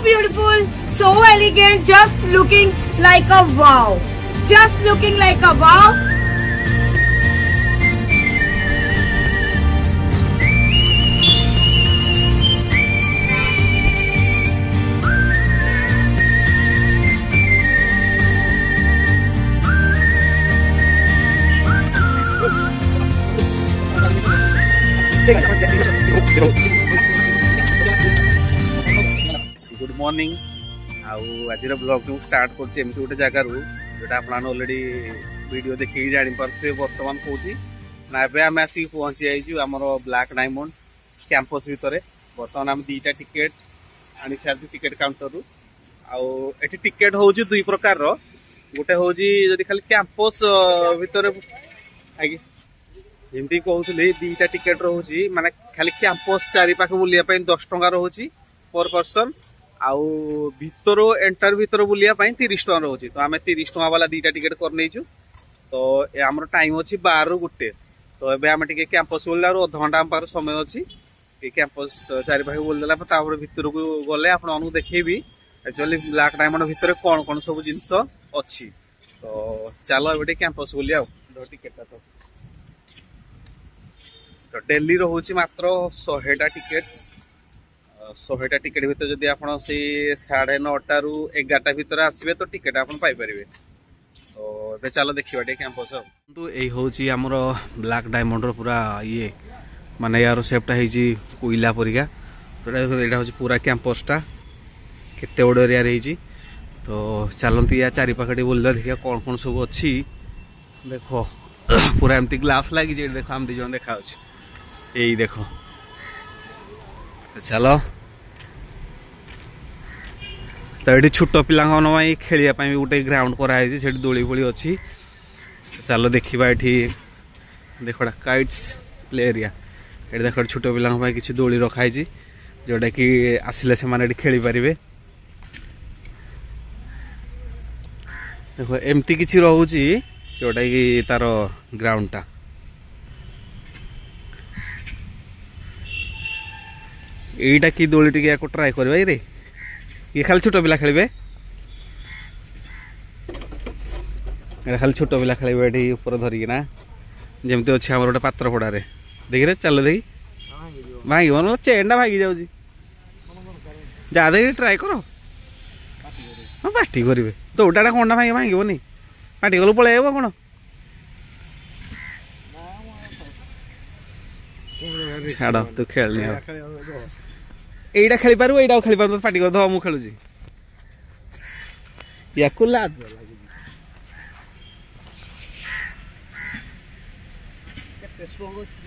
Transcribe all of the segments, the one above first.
beautiful, so elegant, just looking like a wow. Just looking like a wow. Good morning आज blog को start करते गोटे जगार जोटा आप ऑलरेडी वीडियो देखिए जानी पारे बर्तमान कौटी ना आम आसिक पहुंची जाइए आम ब्लैक डायमंड कैंपस भितर बर्तमान आम दीटा टिकेट आनी सारी टिकेट काउंटर आउ टिकेट हूँ दुई प्रकार गोटे हूँ जदि खाली कैंपस भितर जमी कहते दीटा टिकेट रोचे माने खाली कैंपस चारिपाख बुलाया 10 टंका रोचे पर पर्सन आउ भितर एंटर भितर बुलाया 30 टंका रोचे तो आम 30 टंका वाला दीटा टिकेट कर तो आमर टाइम अच्छी 12 ରୁ 1 तो ये आम टे कैंपस बुला अध घंटा आम पाख समय अच्छी कैंपस चारिपाख बुलदेला भितर को गले आपको देखेबी एक्चुअली ब्लैक डायमंड भितर कौन कौन सब जिनस अच्छी तो चलो ये कैंपस बुलिया टिकेट तो डेली रोचे मात्र 100टा टिकेट 100टा टिकेट भितर जदि आप 9:30 ରୁ 11टा भितर आसबे तो टिकेट आप पाइपर तो ये चलो देखा कैंपस तो यही हूँ आमर ब्लैक डायमंड पूरा ये माने यार सेपटा है कोईला परिका तो यहाँ हूँ पूरा कैंपसटा केते बड़ एरिया रही तो चलती या चारिपाखटी बोल देखिए कौन कौन सब अच्छी देखो पूरा एमती ग्लास लगी देखो आम 2 जन देखा यही देखो चलो तो ये छोट पिला खेलने भी गोटे ग्राउंड कराई से दोली फोली अच्छी चलो देखा ये देखा काइट्स प्ले एरिया ये देख छोट पिला किसी दोली रखाई जोटा कि आसिले से खेली पारे देखो एमती किसी रोचे जोटा कि तार ग्राउंडटा यहीटा कि दोली टी ट्राए करवा रे ये खाली छोट पिला खेल खाली छोट पिला खेल ऊपर धरिकीना जमती अच्छे आम गोटे पात्र पड़ारे देखिए चल देखी भांग ना चेनटा भांगी जाऊँगी जा देखिए ट्राए कर हाँ पार्टी करेंगे दौड़ाटा कौन भांगे भांगनी पार्टी कल पलि कौन छाड़ तू खेलनी एटा खेली पारू एटा खेली पारू पार्टी कर दो मु खेलुची या कुला केते स्ट्रांग अछि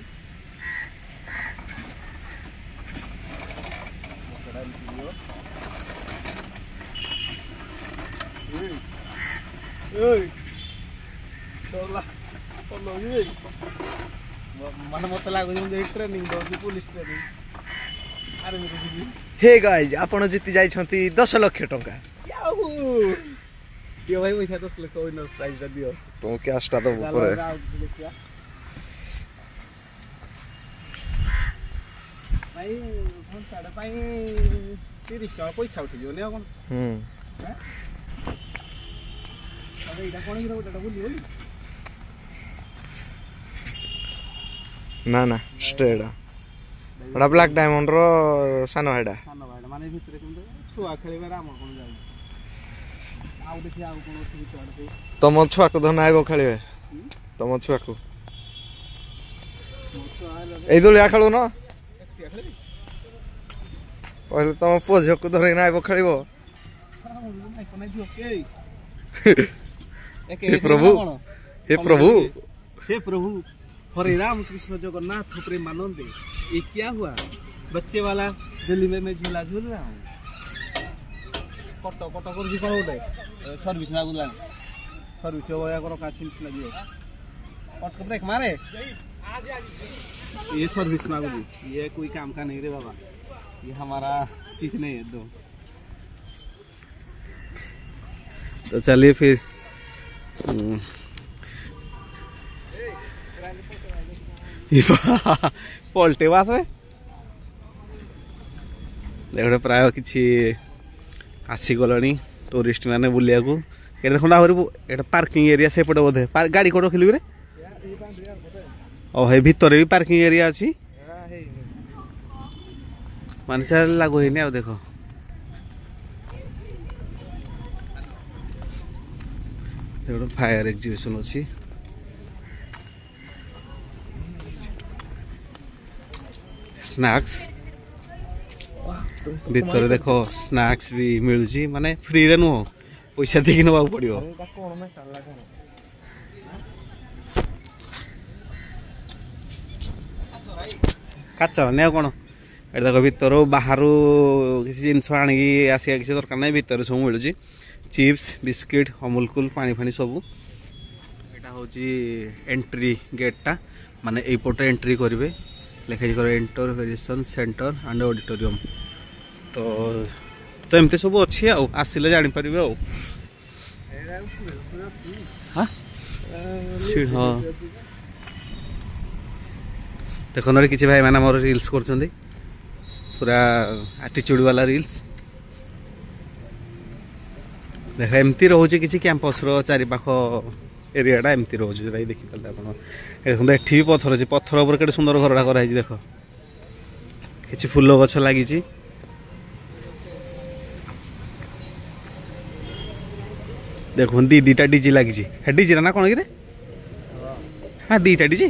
ओय तोला तोलो ये मन मत लागो जे ट्रेनिंग दो पुलिस ट्रेनिंग हे गाइस आपण जीति जाई छंती 10 लाख टंका ये भाई पैसा 10 लाख विनर प्राइज दियो तो कैशटा तो ऊपर भाई फोन साडे पाई 30 टका पैसा उठी जो ने कोन अरे इडा कोन हिरो उडा बोलियो ना ना स्ट्रेट बड़ा ब्लैक डायमंड रो सानो हेडा माने भितरे छुआ खेलिबे राम कोन जाई आउ देखि आउ कोन ओथि चढ़ते तम छुआ को धन आगो खेलिबे तम छुआ को ए दोलिया खेलो न पहले तम पोज को धरे ना आगो खेलिबो हे प्रभु हे प्रभु हे प्रभु हरे राम कृष्ण जगन्नाथ प्रेमानंद ये क्या हुआ बच्चे वाला दिल्ली में मैं झूला झूल रहा हूँ कटो कटो कर जी कौन उठे सर्विस ना गुला सर्विस होया करो का छिन लगी कट को ब्रेक मारे ये सर्विस मांगो जी ये कोई काम का नहीं रे बाबा ये हमारा चीज नहीं है दो तो चलिए फिर पलटे बास देख प्राय कि आसीगल टूरिस्ट मैंने बुलिया ये देखो आहुरी पार्किंग एरिया सेपटे बोधे गाड़ी कौन रखिलु रे भाई भितर भी पार्किंग एरिया अच्छी मान से लागू है आ देख फायर एग्जिबिशन अच्छी स्नैक्स भीतर देख स्नैक्स भी मिलूची माने फ्री रे नुह पैसा देकी नवा पड़ो काचर नहीं कौन ये देख भीतर बाहर किसी जिनस आणिकी आसिया किसी दरकार ना भीतर सब मिलूची चिप्स बिस्किट अमूल कूल पानी फानी सब यहाँ हूँ एंट्री गेटा माने यपटे एंट्री करेंगे लिखाई कर enter variation centre and auditorium तो एमती सब अच्छी आसिले जापर हाँ देख ना किसी भाई मैंने मोर रील्स कर पूरा एटीट्यूड वाला रील्स देख एमती रोचे किसी कैंपस चारि पाख एरियाटा एमती रोचे भाई देखिपारे आप एठी भी पत्थर अच्छे पत्थर उपर के सुंदर घरटा कराई देख किसी फूल गछ लगी देखो दीटा डीजी लगी डीजी ना कौन कि हाँ दीटा DG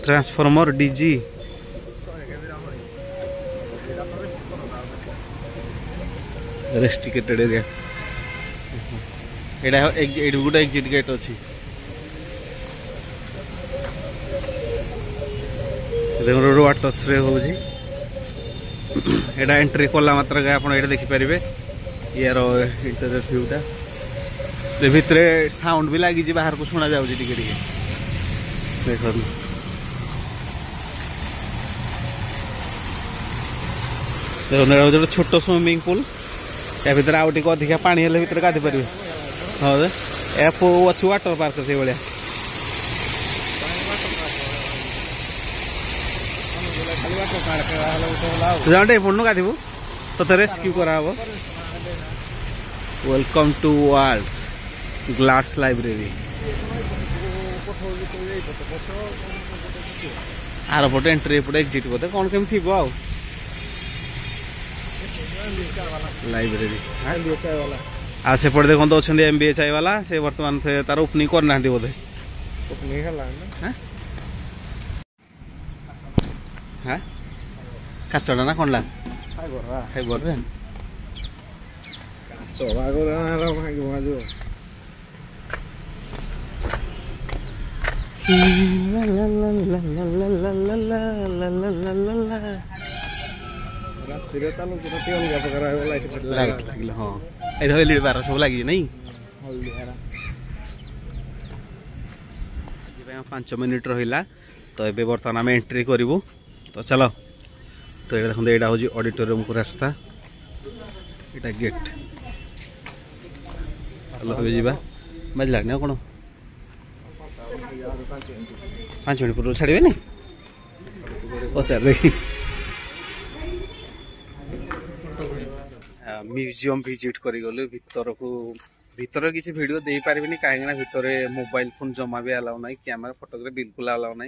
transformer DG restricted area ये गोटे एग्जिट गेट अच्छी वाटर स्प्रे हो एंट्री कला मात्र आप देखिपारे यार इंटरनेट व्यूटा भितर साउंड भी लगी बाहर को शुणा जाऊँ देख देखो छोट स्विमिंग पूल या भर आउ टे अधिका पानी हेल्ले भर गाधि पारे हाँ अच्छी वाटर पार्क से भाया जाटे पड़ू गाधबू तो रेस्क्यू करा welcome to world's glass library आर पटे एंट्री एपटे एग्जिट बोधे कौन केमी थी लाइब्रेरी आ सेपटे देखो अच्छा MBA चाय वाला से बर्तमान तार ओपनिंग करना बोधे हाँ काचड़ा ना कौन ला फाइबर सब लगी नहीं 5 मिनिट रहा तो ये बर्तमान आम एंट्री करूँ तो चलो तो ये देखते यहाँ हूँ ऑडिटोरियम को रास्ता यहाँ गेट चलो जा बाजला कौन 5 मिनट पूर्व छाड़े नहीं पचार देखी म्यूजियम विजिट करूँ भीतर को भीतर किसी वीडियो दे पारे कहीं भीतर मोबाइल फोन जमा भी अलाउ ना कैमेरा फोटोग्राफ बिल्कुल अलाउ ना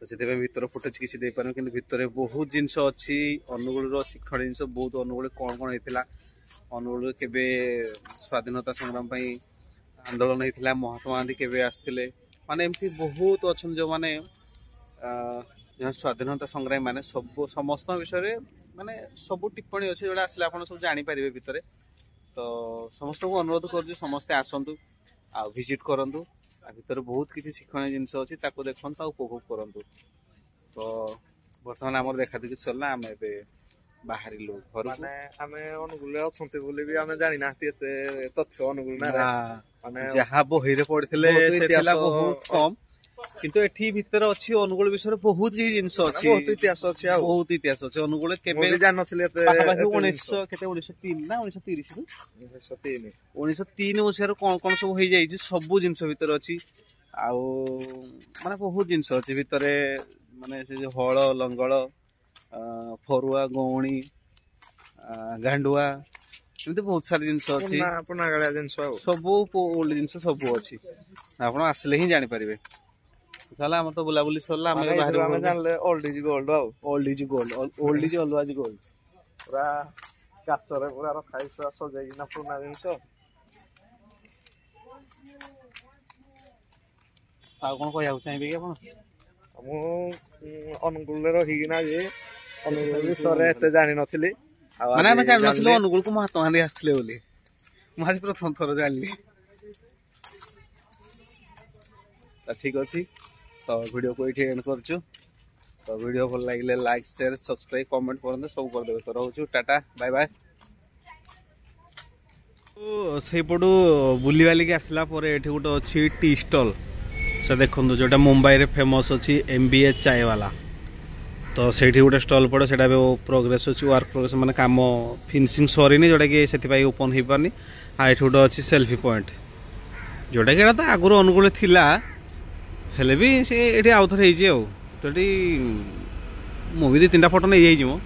तो से भीतर फुटेज किसी दे पारे कि भीतर बहुत जिनस अच्छी अनुगुल शिक्षण जिन बहुत अनुगुल कौन कौन होता अनुगुल के स्वाधीनता संग्राम आंदोलन होता महात्मा गांधी केवे आसते माने एमती बहुत अच्छा जो माने स्वाधीनता संग्रामी माने सब समस्त विषय माने सब टिप्पणी अच्छे जोड़ा आसले आप सब जापर भितर तो समस्त को अनुरोध कर समस्ते आसतु आ विजिट करूँ भीतर बहुत किसी शिक्षण जिनस अच्छी देखु उपभोग करूँ तो बर्तमान आम देखा देखी सरला आम बाहर घर अनुकूल अच्छा जानी ना तथ्य अनुकूल जहाँ बही पढ़ते बहुत कम किंतु एठी भीतर अच्छी अनुगुल विषय बहुत किसी जिनस अच्छी बहुत इतिहास अच्छे अनुगुल केबे जान नथिले पाखापाखि 1903 ना 1930 1903 मसियार कौन कौन सब हो जाइए सब जिनस भीतर अच्छी आउ माने बहुत जिनस अच्छी भीतर माने से जो हल लंगल फरुआ गौणी गांडुआ ଏମିତି ବହୁତ ସାରା ଜିନିଷ ଅଛି ପୁରୁଣାକାଳିଆ ଜିନିଷ ଆଉ ସବୁ ଓଲ୍ଡ ଜିନିଷ ସବୁ ଅଛି ଆପଣ ଆସିଲେ ହିଁ ଜାଣିପାରିବେ। ତାହେଲେ ଆମର ତ ବୁଲାବୁଲି ସରିଲା ଆମେ ଜାଣିଲେ ଓଲ୍ଡ ଇଜ ଗୋଲ୍ଡ ଆଉ old is gold old is always gold ପୁରା କାଚରେ ପୁରା ରଖା ହେଇଛି ସଜେଇକିନା ପୁରୁଣା ଜିନିଷ। ଆଉ କଣ କହିବାକୁ ଚାହିଁବେ କି ଆପଣ? ମୁଁ ଅନୁଗୁଳରେ ରହିକିନା ଯେ ଅନୁଗୁଳ ବିଷୟରେ ଏତେ ଜାଣିନଥିଲି। ମାନେ ଆମେ ଜାଣିନଥିଲୁ ଅନୁଗୁଳକୁ ମହାତ୍ମା ଗାନ୍ଧୀ ଆସିଥିଲେ ବୋଲି। ମୁଁ ଆଜି ପ୍ରଥମ ଥର ଜାଣିଲି। ଠିକ ଅଛି ତ ଭିଡ଼ିଓକୁ ଏଇଠି ଏଣ୍ଡ କରୁଛୁ। ତ ଭିଡ଼ିଓ ଭଲ ଲାଗିଲେ ଲାଇକ୍ ସେୟାର ସବସ୍କ୍ରାଇବ କମେଣ୍ଟ କରନ୍ତୁ ସବୁ କରିଦେବେ। ତ ରହୁଛୁ ଟାଟା ବାଏ ବାଏ। ସେଇପଟୁ ବୁଲିବାଲିକି ଆସିଲା ପରେ ଏଠି ଗୋଟେ ଅଛି ଟି ଷ୍ଟଲ୍ ସେ ଦେଖନ୍ତୁ ଯୋଉଟା ମୁମ୍ବାଇରେ ଫେମସ୍ ଅଛି MBA ଚାଏ ବାଲା। ତ ସେଇଠି ଗୋଟେ ଷ୍ଟଲ୍ ପଡ଼େ ସେଇଟା ଏବେ ପ୍ରୋଗ୍ରେସ୍ ଅଛି ୱାର୍କ ପ୍ରୋଗ୍ରେସ୍ ମାନେ କାମ ଫିନିସିଂ ସରିନି ଯୋଉଟାକି ସେଥିପାଇଁ ଓପନ୍ ହେଇପାରୁନି। ଆଉ ଏଠି ଗୋଟେ ଅଛି ସେଲ୍ଫି ପଏଣ୍ଟ ଯୋଉଟାକି ଏଇଟା ତ ଆଗରୁ ଅନୁଗୁଳ ଥିଲା ହେଲେ ବି ସେ ଏଠି ଆଉଥରେ ହେଇଛି ଆଉ। ତ ଏଠି ମୁଁ ବି 2-3ଟା ଫଟୋ ନେଇଯାଇଛି ମୁଁ।